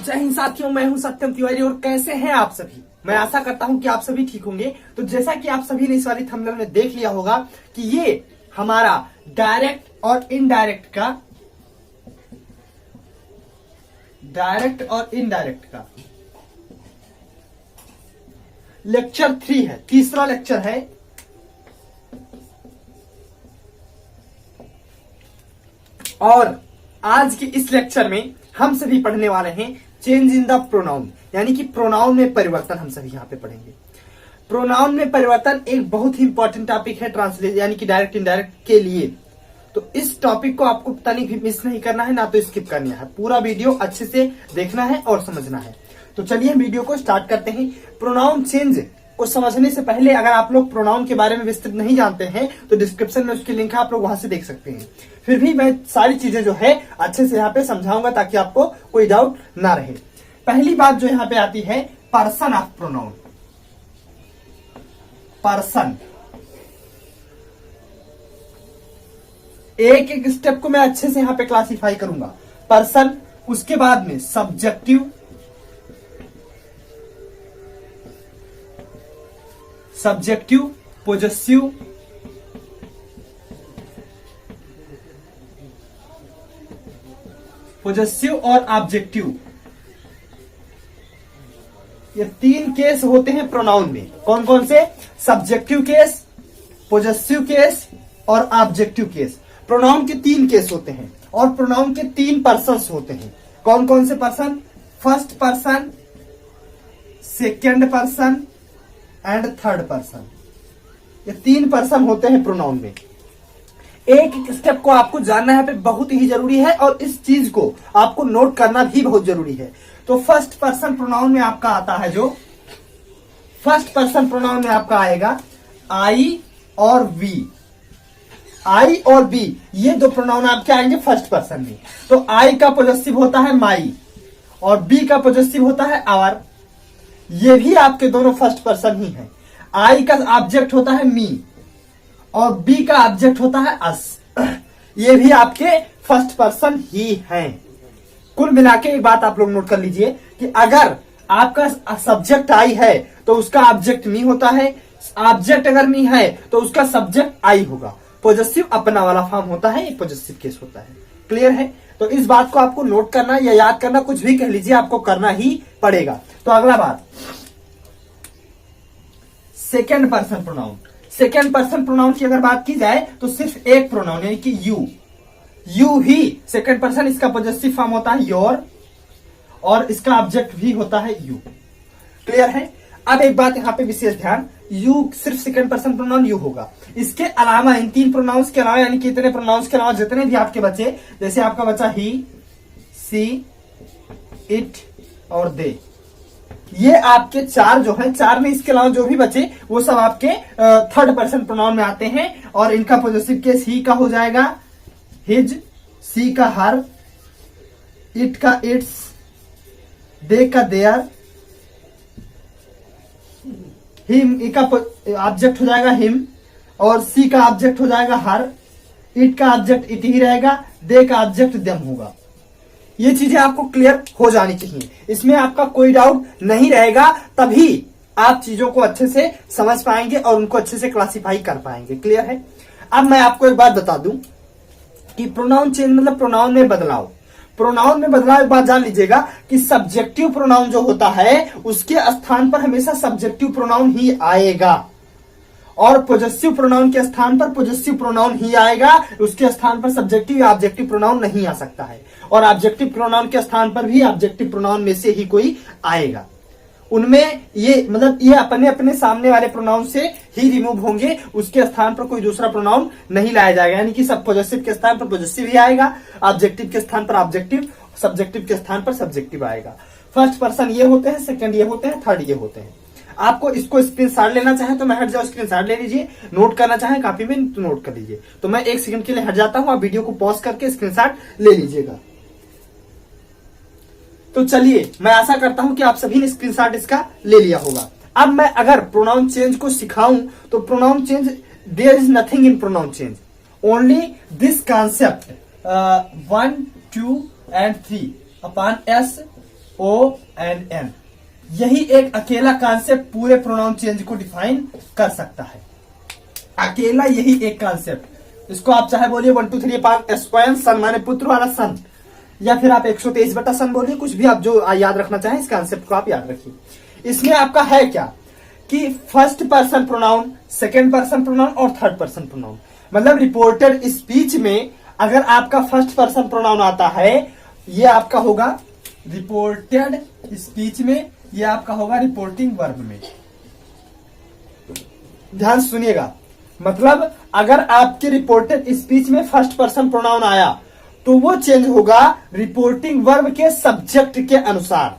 जय हिंद साथियों, मैं हूं सत्यम तिवारी और कैसे हैं आप सभी। मैं आशा करता हूं कि आप सभी ठीक होंगे। तो जैसा कि आप सभी ने इस वाली थंबनेल में देख लिया होगा कि ये हमारा डायरेक्ट और इनडायरेक्ट का लेक्चर 3 है, तीसरा लेक्चर है। और आज के इस लेक्चर में हम सभी पढ़ने वाले हैं चेंज इन द प्रोनाउन, यानी कि प्रोनाउन में परिवर्तन। हम सभी यहाँ पे पढ़ेंगे। प्रोनाउन में परिवर्तन एक बहुत ही इंपॉर्टेंट टॉपिक है ट्रांसलेशन यानी कि डायरेक्ट इनडायरेक्ट के लिए। तो इस टॉपिक को आपको पता नहीं भी मिस नहीं करना है, ना तो स्किप करना है। पूरा वीडियो अच्छे से देखना है और समझना है। तो चलिए हम वीडियो को स्टार्ट करते हैं। प्रोनाउन चेंज को समझने से पहले अगर आप लोग प्रोनाउन के बारे में विस्तृत नहीं जानते हैं तो डिस्क्रिप्शन में उसकी लिंक है, आप लोग वहां से देख सकते हैं। फिर भी मैं सारी चीजें जो है अच्छे से यहाँ पे समझाऊंगा ताकि आपको कोई डाउट ना रहे। पहली बात जो यहाँ पे आती है पर्सन ऑफ प्रोनाउन। पर्सन, एक एक स्टेप को मैं अच्छे से यहाँ पे क्लासिफाई करूंगा। पर्सन, उसके बाद में सब्जेक्टिव, पोजेसिव, और ऑब्जेक्टिव। ये 3 केस होते हैं प्रोनाउन में। कौन कौन से? सब्जेक्टिव केस, पोजेसिव केस और ऑब्जेक्टिव केस। प्रोनाउन के 3 केस होते हैं और प्रोनाउन के 3 पर्सन्स होते हैं। कौन कौन से person? First person, second person and third person. ये 3 पर्सन होते हैं प्रोनाउन में। एक एक स्टेप को आपको जानना है, पे बहुत ही जरूरी है और इस चीज को आपको नोट करना भी बहुत जरूरी है। तो फर्स्ट पर्सन प्रोनाउन में आपका आता है, जो फर्स्ट पर्सन प्रोनाउन में आपका आएगा आई और वी। आई और बी, ये 2 प्रोनाउन आपके आएंगे फर्स्ट पर्सन में। तो आई का पोजेसिव होता है माई और बी का पोजेसिव होता है आवर। ये भी आपके दोनों फर्स्ट पर्सन ही हैं। आई का ऑब्जेक्ट होता है मी और बी का ऑब्जेक्ट होता है अस। ये भी आपके फर्स्ट पर्सन ही हैं। कुल मिला के एक बात आप लोग नोट कर लीजिए कि अगर आपका सब्जेक्ट आई है तो उसका ऑब्जेक्ट मी होता है। ऑब्जेक्ट अगर मी है तो उसका सब्जेक्ट आई होगा। पोजेसिव अपना वाला फॉर्म होता है, एक पोजेसिव केस होता है। क्लियर है? तो इस बात को आपको नोट करना या याद करना, कुछ भी कह लीजिए, आपको करना ही पड़ेगा। तो अगला बात, second person pronoun. Second person pronoun की अगर बात की जाए तो सिर्फ एक प्रोनाउन यानी कि यू ही सेकेंड पर्सन। इसका पोजेसिव फॉर्म होता है योर और इसका ऑब्जेक्ट भी होता है यू। क्लियर है? अब एक बात यहाँ पे विशेष ध्यान, यू सिर्फ सेकेंड पर्सन प्रोनाउन यू होगा। इसके अलावा इन 3 प्रोनाउंस के अलावा यानी कि इतने प्रोनाउंस के अलावा जितने भी आपके बचे, जैसे आपका बचा ही, सी, इट और दे, ये आपके 4 जो है, 4 में इसके अलावा जो भी बचे वो सब आपके थर्ड पर्सन प्रोनाउन में आते हैं। और इनका पोजेसिव केस ही का हो जाएगा हिज, सी का हर, इट का इट्स, दे का देयर, हिम का ऑब्जेक्ट हो जाएगा हिम और सी का ऑब्जेक्ट हो जाएगा हर, इट का ऑब्जेक्ट इट ही रहेगा, दे का ऑब्जेक्ट देम होगा। ये चीजें आपको क्लियर हो जानी चाहिए, इसमें आपका कोई डाउट नहीं रहेगा। तभी आप चीजों को अच्छे से समझ पाएंगे और उनको अच्छे से क्लासिफाई कर पाएंगे। क्लियर है? अब मैं आपको एक बात बता दूं कि प्रोनाउन चेंज मतलब प्रोनाउन में बदलाव। प्रोनाउन में बदलाव एक बात जान लीजिएगा कि सब्जेक्टिव प्रोनाउन जो होता है उसके स्थान पर हमेशा सब्जेक्टिव प्रोनाउन ही आएगा और पोजेसिव प्रोनाउन के स्थान पर पोजेसिव प्रोनाउन ही आएगा। उसके स्थान पर सब्जेक्टिव या ऑब्जेक्टिव प्रोनाउन नहीं आ सकता है और ऑब्जेक्टिव प्रोनाउन के स्थान पर भी ऑब्जेक्टिव प्रोनाउन में से ही कोई आएगा। उनमें ये मतलब ये अपने अपने सामने वाले प्रोनाउन से ही रिमूव होंगे, उसके स्थान पर कोई दूसरा प्रोनाउन नहीं लाया जाएगा। यानी कि सब पोजेसिव के स्थान पर पोजेसिव ही आएगा, ऑब्जेक्टिव के स्थान पर ऑब्जेक्टिव, सब्जेक्टिव के स्थान पर सब्जेक्टिव आएगा। फर्स्ट पर्सन ये होते हैं, सेकंड ये होते हैं, थर्ड ये होते हैं। आपको इसको स्क्रीनशॉट लेना चाहे तो मैं हट जाओ, स्क्रीनशॉट ले लीजिए। नोट करना चाहे कॉपी में तो नोट कर लीजिए। तो मैं 1 सेकंड के लिए हट जाता हूं, आप वीडियो को पॉज करके स्क्रीनशॉट ले लीजिएगा। तो चलिए, मैं आशा करता हूं कि आप सभी ने स्क्रीनशॉट इसका ले लिया होगा। अब मैं अगर प्रोनाउन चेंज को सिखाऊं तो pronoun change, there is nothing in pronoun change, only this concept 1, 2 and 3 upon S ONN। यही एक अकेला कॉन्सेप्ट पूरे प्रोनाउन चेंज को डिफाइन कर सकता है, अकेला यही एक कॉन्सेप्ट। इसको आप चाहे बोलिए 1 2 3 5 SON, सन माने पुत्र वाला सन, या फिर आप 123 बटा सन बोलिए, कुछ भी आप जो याद रखना चाहें इस कॉन्सेप्ट को आप याद रखिए। इसमें आपका है क्या कि first person pronoun, second person pronoun और थर्ड पर्सन प्रोनाउन। मतलब रिपोर्टेड स्पीच में अगर आपका फर्स्ट पर्सन प्रोनाउन आता है, ये आपका होगा रिपोर्टेड स्पीच में, ये आपका होगा रिपोर्टिंग वर्ब में। ध्यान सुनिएगा, मतलब अगर आपके रिपोर्टेड स्पीच में फर्स्ट पर्सन प्रोनाउन आया तो वो चेंज होगा रिपोर्टिंग वर्ब के सब्जेक्ट के अनुसार।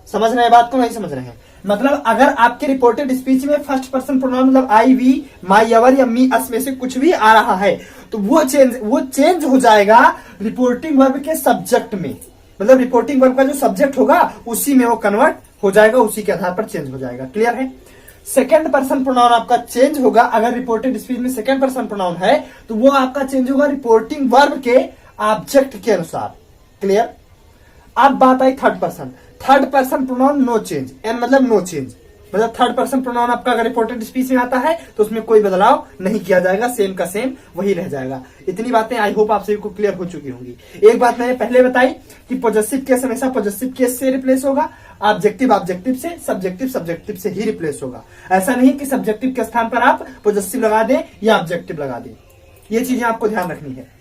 समझ रहे हैं बात को, नहीं समझ रहे हैं? मतलब अगर आपके रिपोर्टेड स्पीच में फर्स्ट पर्सन प्रोनाउन मतलब आई, वी, माई, अवर या मी, अस में से कुछ भी आ रहा है तो वो चेंज हो जाएगा रिपोर्टिंग वर्ब के सब्जेक्ट में। मतलब रिपोर्टिंग वर्ब का जो सब्जेक्ट होगा उसी में वो कन्वर्ट हो जाएगा, उसी के आधार पर चेंज हो जाएगा। क्लियर है? सेकंड पर्सन प्रोनाउन आपका चेंज होगा, अगर रिपोर्टेड स्पीच में सेकंड पर्सन प्रोनाउन है तो वो आपका चेंज होगा रिपोर्टिंग वर्ब के ऑब्जेक्ट के अनुसार। क्लियर? अब बात आई third person. Third person pronoun no change, एन मतलब नो चेंज, मतलब थर्ड पर्सन प्रोनाउन आपका अगर रिपोर्टेड स्पीच में आता है तो उसमें कोई बदलाव नहीं किया जाएगा, सेम का सेम वही रह जाएगा। इतनी बातें आई होप आप सभी को क्लियर हो चुकी होंगी। एक बात मैंने पहले बताई कि पॉजेसिव केस हमेशा पॉजेसिव केस से रिप्लेस होगा, ऑब्जेक्टिव ऑब्जेक्टिव से, सब्जेक्टिव सब्जेक्टिव से ही रिप्लेस होगा। ऐसा नहीं कि सब्जेक्टिव के स्थान पर आप पॉजेसिव लगा दें या ऑब्जेक्टिव लगा दें। ये चीजें आपको ध्यान रखनी है,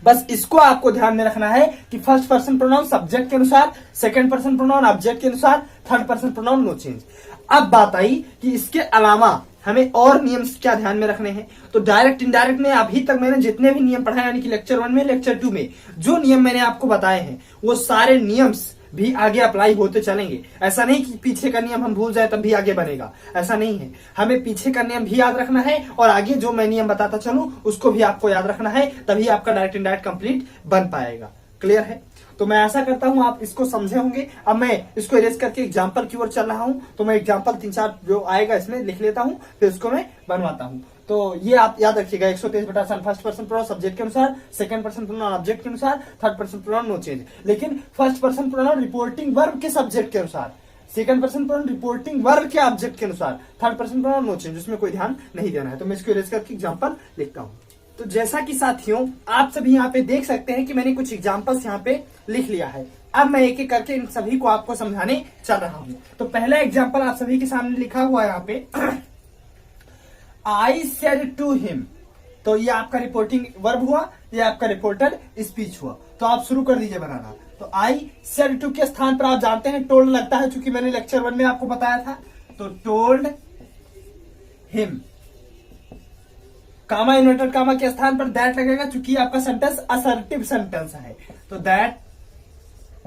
बस इसको आपको ध्यान में रखना है कि फर्स्ट पर्सन प्रोनाउन सब्जेक्ट के अनुसार, सेकंड पर्सन प्रोनाउन ऑब्जेक्ट के अनुसार, third person pronoun no change. अब बात आई कि इसके अलावा हमें और नियम क्या ध्यान में रखने हैं। तो डायरेक्ट इनडायरेक्ट में अभी तक मैंने जितने भी नियम पढ़ाए, यानी कि लेक्चर 1 में, लेक्चर 2 में जो नियम मैंने आपको बताए हैं वो सारे नियम्स भी आगे अप्लाई होते चलेंगे। ऐसा नहीं कि पीछे का नियम हम भूल जाए तब भी आगे बनेगा, ऐसा नहीं है। हमें पीछे का नियम भी याद रखना है और आगे जो मैं नियम बताता चलूं उसको भी आपको याद रखना है, तभी आपका डायरेक्ट इनडायरेक्ट कंप्लीट बन पाएगा। क्लियर है? तो मैं ऐसा करता हूं आप इसको समझे होंगे। अब मैं इसको इरेज करके एग्जाम्पल की ओर चल रहा हूं, तो मैं एग्जाम्पल 3-4 जो आएगा इसमें लिख लेता हूं, फिर इसको मैं बनवाता हूं। तो ये आप याद रखिएगा, 123 बटा SON first person pronoun subject के अनुसार, सेकंड पर्सन प्रोनाउन ऑब्जेक्ट के अनुसार, third person pronoun no change. लेकिन first person pronoun reporting verb के सब्जेक्ट के अनुसार, second person pronoun reporting verb के ऑब्जेक्ट के अनुसार, third person pronoun no change, उसमें कोई ध्यान नहीं देना है। तो मैं इसको इरेज करके एग्जाम्पल लिखता हूं। तो जैसा कि साथियों आप सभी यहाँ पे देख सकते हैं कि मैंने कुछ एग्जाम्पल्स यहाँ पे लिख लिया है। अब मैं एक एक करके इन सभी को आपको समझाने चल रहा हूं। तो पहला एग्जाम्पल आप सभी के सामने लिखा हुआ है यहाँ पे आई सेड टू हिम। तो ये आपका रिपोर्टिंग वर्ब हुआ, ये आपका रिपोर्टेड स्पीच हुआ। तो आप शुरू कर दीजिए बनाना। तो आई सेड टू के स्थान पर आप जानते हैं टोल्ड लगता है, चूंकि मैंने लेक्चर 1 में आपको बताया था। तो टोल्ड हिम, कामा इन्वर्टेड कामा के स्थान पर दैट लगेगा, चूंकि आपका सेंटेंस असर्टिव सेंटेंस है। तो दैट,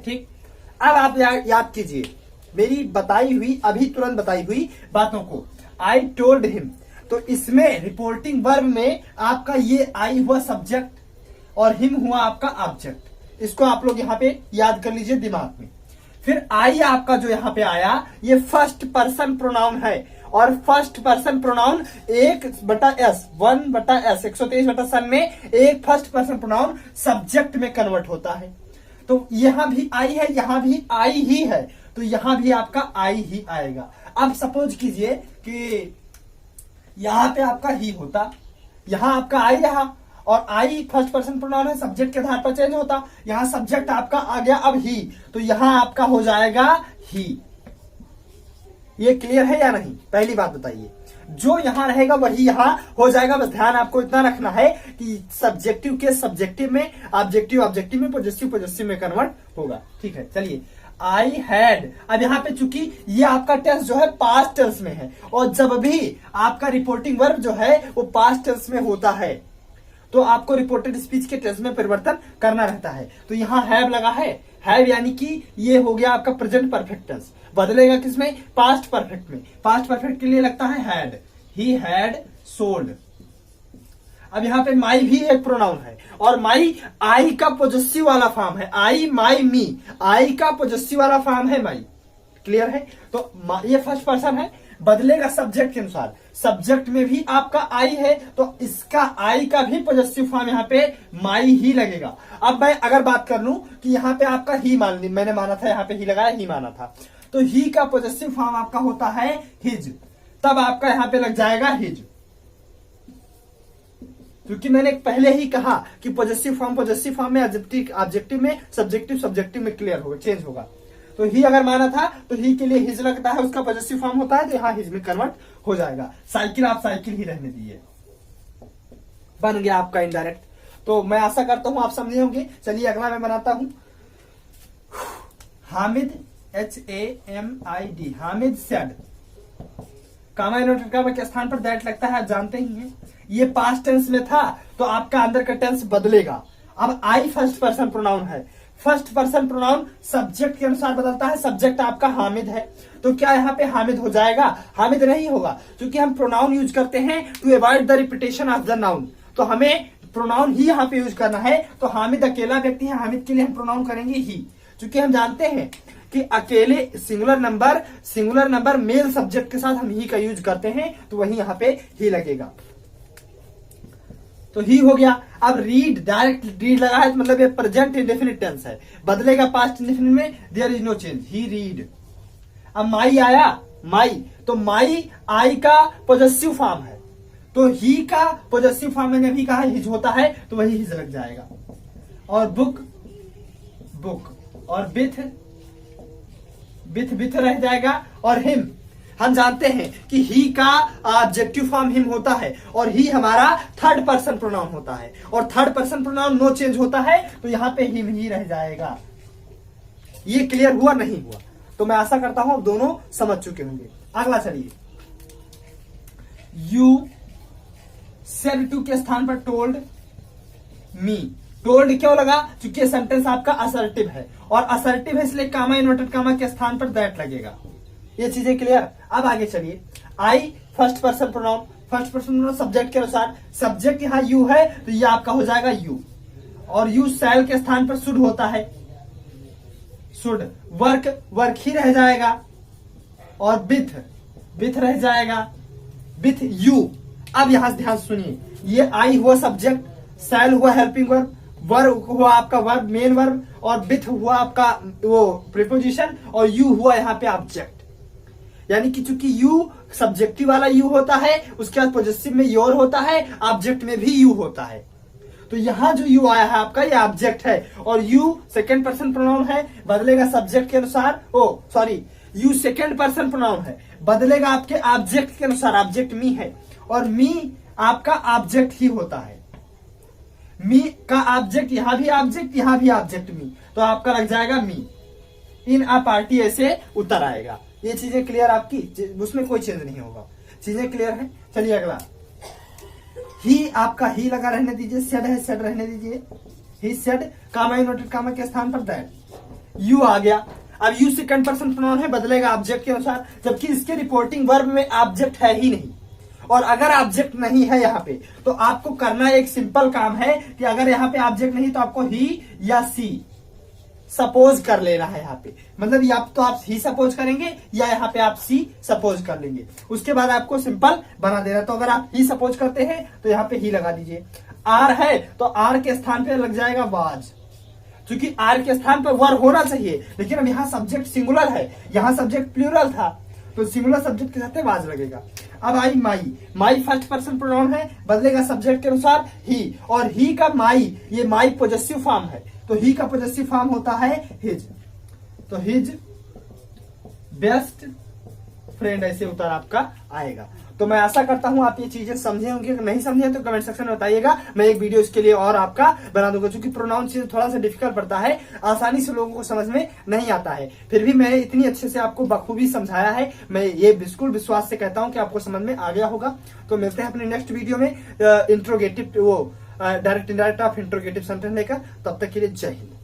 ठीक। अब आप याद कीजिए मेरी बताई हुई, अभी तुरंत बताई हुई बातों को। आई टोल्ड हिम, तो इसमें रिपोर्टिंग वर्ब में आपका ये आई हुआ सब्जेक्ट और हिम हुआ आपका ऑब्जेक्ट। इसको आप लोग यहाँ पे याद कर लीजिए दिमाग में। फिर आई आपका जो यहाँ पे आया ये फर्स्ट पर्सन प्रोनाउन है, और first person pronoun 1/s 1/s 123 बटा सन में एक फर्स्ट पर्सन प्रोनाउन सब्जेक्ट में कन्वर्ट होता है। तो यहां भी आई है, यहां भी आई ही है, तो यहां भी आपका आई ही आएगा। अब सपोज कीजिए कि यहां पे आपका ही होता, यहां आपका आई रहा, और आई फर्स्ट पर्सन प्रोनाउन है, सब्जेक्ट के आधार पर चेंज होता। यहां सब्जेक्ट आपका आ गया अब ही, तो यहां आपका हो जाएगा ही। ये क्लियर है या नहीं? पहली बात बताइए, जो यहां रहेगा वही यहां हो जाएगा। बस ध्यान आपको इतना रखना है कि सब्जेक्टिव के सब्जेक्टिव में, ऑब्जेक्टिव ऑब्जेक्टिव में, पॉजिटिव पॉजिटिव में कन्वर्ट होगा। ठीक है, चलिए। आई हैड, अब यहाँ पे चूंकि ये आपका टेंस जो है पास्ट टेंस में है, और जब भी आपका रिपोर्टिंग वर्ब जो है वो पास्ट टेंस में होता है तो आपको रिपोर्टेड स्पीच के टेंस में परिवर्तन करना रहता है। तो यहाँ हैव लगा है, हैव यानी कि ये हो गया आपका प्रेजेंट परफेक्ट टेंस, बदलेगा किसमें? पास्ट परफेक्ट में। पास्ट परफेक्ट के लिए लगता है हैड, ही हैड सोल्ड। अब यहाँ पे माई भी एक प्रोनाउन है, और माई आई का पॉजेसिव वाला फॉर्म है। आई, माई, मी, आई का पॉजेसिव वाला फॉर्म है माई। क्लियर है? तो ये फर्स्ट पर्सन है, बदलेगा सब्जेक्ट के अनुसार। सब्जेक्ट में भी आपका आई है तो इसका आई का भी पॉजेसिव फॉर्म यहाँ पे माई ही लगेगा। अब मैं अगर बात कर लूं कि यहाँ पे आपका ही मैंने माना था, यहाँ पे ही लगाया, ही माना था, तो ही का पॉजेसिव फॉर्म आपका होता है हिज, तब आपका यहाँ पे लग जाएगा हिज। क्योंकि मैंने पहले ही कहा कि पॉजेसिव फॉर्म में ऑब्जेक्टिव में सब्जेक्टिव में क्लियर होगा, चेंज होगा। तो ही अगर माना था तो ही के लिए हिज लगता है, उसका पॉजेसिव फॉर्म होता है, तो यहाँ हिज में कन्वर्ट हो जाएगा। साइकिल आप साइकिल ही रहने दीजिए, बन गया आपका इनडायरेक्ट। तो मैं आशा करता हूं आप समझे होंगे। चलिए अगला मैं बनाता हूं। Hamid, HAMID, Hamid said. Comma inverted comma के स्थान पर दैट लगता है, आप जानते ही हैं। ये पास्ट टेंस में था तो आपका अंदर का टेंस बदलेगा। अब आई फर्स्ट पर्सन प्रोनाउन है, फर्स्ट पर्सन प्रोनाउन सब्जेक्ट के अनुसार बदलता है। सब्जेक्ट आपका हामिद है, तो क्या यहाँ पे हामिद हो जाएगा? हामिद नहीं होगा, क्योंकि हम प्रोनाउन यूज करते हैं to avoid the repetition of the noun. तो हमें प्रोनाउन ही यहाँ पे यूज करना है। तो हामिद अकेला व्यक्ति है, हामिद के लिए हम प्रोनाउन करेंगे ही, क्योंकि हम जानते हैं कि अकेले सिंगुलर नंबर मेल सब्जेक्ट के साथ हम ही का यूज करते हैं, तो वही यहाँ पे ही लगेगा। तो ही हो गया। अब रीड, डायरेक्ट रीड लगा है तो मतलब ये प्रेजेंट इंडेफिनिट टेंस है, बदलेगा पास्ट इंडेफिनिट में, there is no change, he read. अब माई आया, माई, तो माई आई का पॉजेसिव फॉर्म है, तो ही का पॉजेसिव फॉर्म मैंने अभी कहा हिज होता है, तो वही हिज लग जाएगा। और बुक, बुक, और बिथ रह जाएगा। और हिम, हम जानते हैं कि ही का ऑब्जेक्टिव फॉर्म हिम होता है, और ही हमारा थर्ड पर्सन प्रोनाउन होता है, और third person pronoun no change होता है, तो यहां पे हिम ही रह जाएगा। ये क्लियर हुआ नहीं हुआ? तो मैं आशा करता हूं आप दोनों समझ चुके होंगे। अगला चलिए, यू सेड टू के स्थान पर टोल्ड मी। टोल्ड क्यों लगा? क्योंकि सेंटेंस आपका असर्टिव है, और असर्टिव है इसलिए कामा इन्वर्टेड कामा के स्थान पर दैट लगेगा। ये चीजें क्लियर? अब आगे चलिए, आई फर्स्ट पर्सन प्रोनाउन सब्जेक्ट के अनुसार, सब्जेक्ट यहाँ यू है तो ये आपका हो जाएगा यू, और यू शैल के स्थान पर शुड होता है, शुड। वर्क ही रह जाएगा, और बिथ रह जाएगा, बिथ यू। अब यहां से ध्यान सुनिए, ये आई हुआ सब्जेक्ट, शैल हुआ हेल्पिंग वर्ब हुआ आपका वर्ब, मेन वर्ब, और बिथ हुआ आपका वो प्रीपोजिशन, और यू हुआ यहाँ पे ऑब्जेक्ट। यानी कि चूंकि यू सब्जेक्टिव वाला यू होता है, उसके बाद पॉजेसिव में योर होता है, ऑब्जेक्ट में भी यू होता है। तो यहां जो यू आया है आपका, ये ऑब्जेक्ट है, और यू सेकेंड पर्सन प्रोनाउन है, बदलेगा सब्जेक्ट के अनुसार। यू सेकेंड पर्सन प्रोनाउन है, बदलेगा आपके ऑब्जेक्ट के अनुसार। ऑब्जेक्ट मी है, और मी आपका ऑब्जेक्ट ही होता है। मी का ऑब्जेक्ट, यहां भी ऑब्जेक्ट, यहां भी ऑब्जेक्ट मी, तो आपका लग जाएगा मी। इन अ पार्टी ऐसे उतर आएगा। ये चीजें क्लियर आपकी? उसमें कोई चेंज नहीं होगा, चीजें क्लियर है। चलिए अगला, ही आपका ही लगा रहने दीजिए, सेड है सेड रहने दीजिए, he said, comma inverted comma के स्थान पर दैट। यू आ गया। अब यू सेकंड पर्सन प्रोनाउन है, बदलेगा ऑब्जेक्ट के अनुसार, जबकि इसके रिपोर्टिंग वर्ब में ऑब्जेक्ट है ही नहीं। और अगर ऑब्जेक्ट नहीं है यहाँ पे, तो आपको करना एक सिंपल काम है कि अगर यहाँ पे ऑब्जेक्ट नहीं तो आपको ही या सी सपोज कर लेना है। यहाँ पे मतलब या तो आप ही सपोज करेंगे, या यहाँ पे आप सी सपोज कर लेंगे, उसके बाद आपको सिंपल बना देना। तो अगर आप ही सपोज करते हैं तो यहाँ पे ही लगा दीजिए। आर है तो आर के स्थान पे लग जाएगा वाज, क्योंकि आर के स्थान पर वर होना चाहिए, लेकिन अब यहाँ सब्जेक्ट सिंगुलर है, यहाँ सब्जेक्ट प्लूरल था, तो सिंगुलर सब्जेक्ट के साथ वाज लगेगा। अब आई माई फर्स्ट पर्सन प्रोनाउन है, बदलेगा सब्जेक्ट के अनुसार ही, और ही का माई, ये माई पॉजेसिव फॉर्म है, तो ही का पॉजेसिव फॉर्म होता है हिज, तो हिज बेस्ट फ्रेंड ऐसे उत्तर आपका आएगा। तो मैं आशा करता हूं आप ये चीजें समझे होंगे, अगर नहीं समझे तो कमेंट सेक्शन में बताइएगा, मैं एक वीडियो इसके लिए और आपका बना दूंगा, क्योंकि प्रोनाउंसिएशन थोड़ा सा डिफिकल्ट पड़ता है, आसानी से लोगों को समझ में नहीं आता है। फिर भी मैंने इतनी अच्छे से आपको बखूबी समझाया है, मैं ये बिल्कुल विश्वास से कहता हूं कि आपको समझ में आ गया होगा। तो मिलते हैं अपने नेक्स्ट वीडियो में interrogative direct indirect of interrogative sentence लेकर, तब तक के लिए जय हिंद।